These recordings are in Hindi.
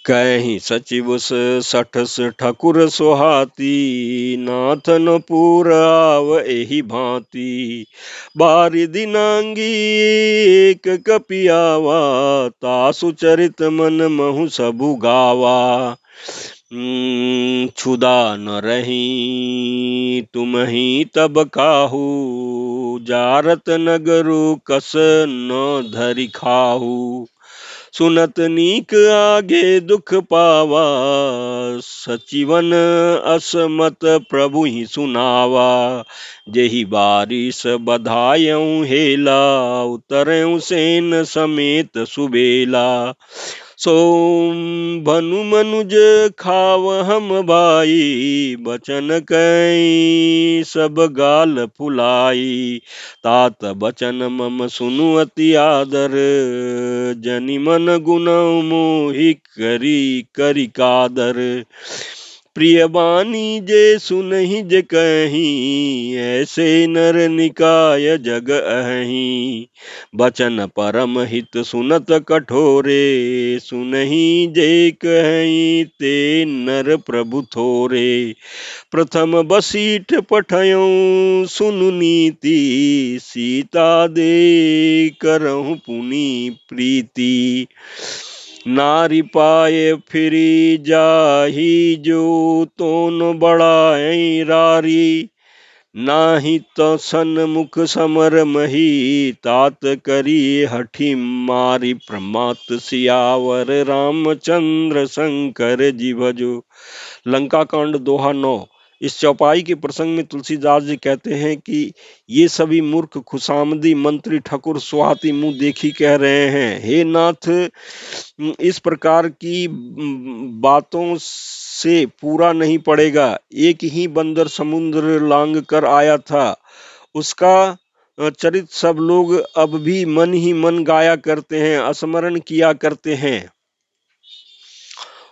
कहीं सचिव सठस ठकुर सोहाती, नाथन पुर आव एहि भांति। बारि दिनांगी एक कपियावा, तासु चरित मन महु सबु गावा। क्षुदा न रही तुम ही तब काहू, जारत नगरु कस न धरि खाहू। सुनत नीक आगे दुख पावा, सचिवन असमत प्रभु ही सुनावा। जेहि बारिश बधायऊ हेला, उतरऊ सेन समेत सुबेला। सो भनु मनुज खाव हम भाई, बचन कई सब गाल फुलाई। तात बचन मम सुनु अति आदर, जनि मन गुण मोहि करी करी कादर। प्रिय बानी जे सुनहि जे कहीं, ऐसे नर निकाय जग अहि। बचन परम हित सुनत कठोरे, सुनहि जे कहीं ते नर प्रभु थोरे। प्रथम बसीठ पठयऊँ सुनु नीति, सीता दे करहूँ पुनि प्रीति। नारी पाए फिरी जाही जो, तोन बढ़ाई रारी। नाही तो सन्मुख समर मही, तात करी हठी मारी। प्रमात सियावर रामचंद्र शंकर जी भजो। लंका कांड दोहा 9। इस चौपाई के प्रसंग में तुलसीदास जी कहते हैं कि ये सभी मूर्ख खुशामदी मंत्री ठकुर सुहाती मुंह देखी कह रहे हैं, हे नाथ, इस प्रकार की बातों से पूरा नहीं पड़ेगा। एक ही बंदर समुद्र लांग कर आया था, उसका चरित सब लोग अब भी मन ही मन गाया करते हैं, स्मरण किया करते हैं।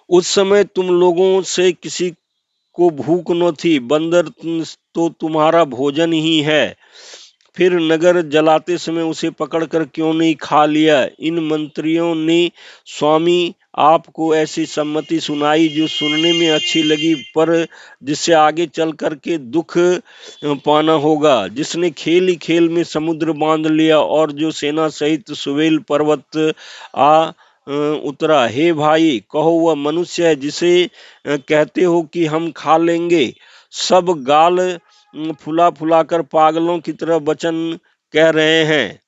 उस समय तुम लोगों से किसी को भूख न थी, बंदर तो तुम्हारा भोजन ही है। फिर नगर जलाते समय उसे पकड़कर क्यों नहीं खा लिया। इन मंत्रियों ने स्वामी आपको ऐसी सम्मति सुनाई जो सुनने में अच्छी लगी, पर जिससे आगे चल करके दुख पाना होगा। जिसने खेल ही खेल में समुद्र बांध लिया और जो सेना सहित सुवेल पर्वत आ उतरा। हे भाई, कहो वह मनुष्य है जिसे कहते हो कि हम खा लेंगे। सब गाल फुला फुला कर पागलों की तरह वचन कह रहे हैं।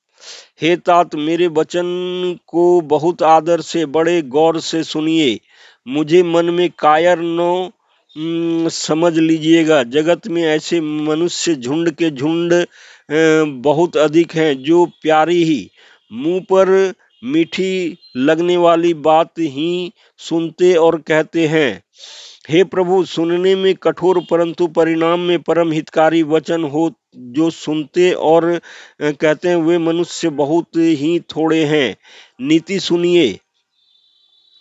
हे तात, मेरे वचन को बहुत आदर से बड़े गौर से सुनिए। मुझे मन में कायर न समझ लीजिएगा। जगत में ऐसे मनुष्य झुंड के झुंड बहुत अधिक हैं जो प्यारी ही मुंह पर मीठी लगने वाली बात ही सुनते और कहते हैं। हे प्रभु, सुनने में कठोर परंतु परिणाम में परम हितकारी वचन हो जो सुनते और कहते हैं, वे मनुष्य बहुत ही थोड़े हैं। नीति सुनिए,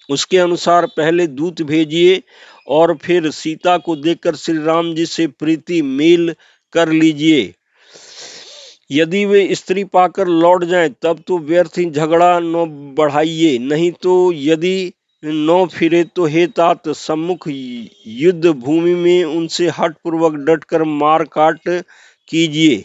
उसके अनुसार पहले दूत भेजिए और फिर सीता को देखकर श्री राम जी से प्रीति मेल कर लीजिए। यदि वे स्त्री पाकर लौट जाएं तब तो व्यर्थ ही झगड़ा न बढ़ाइए, नहीं तो यदि न फिरे तो हे तात, सम्मुख युद्ध भूमि में उनसे हठ पूर्वक डटकर मार काट कीजिए।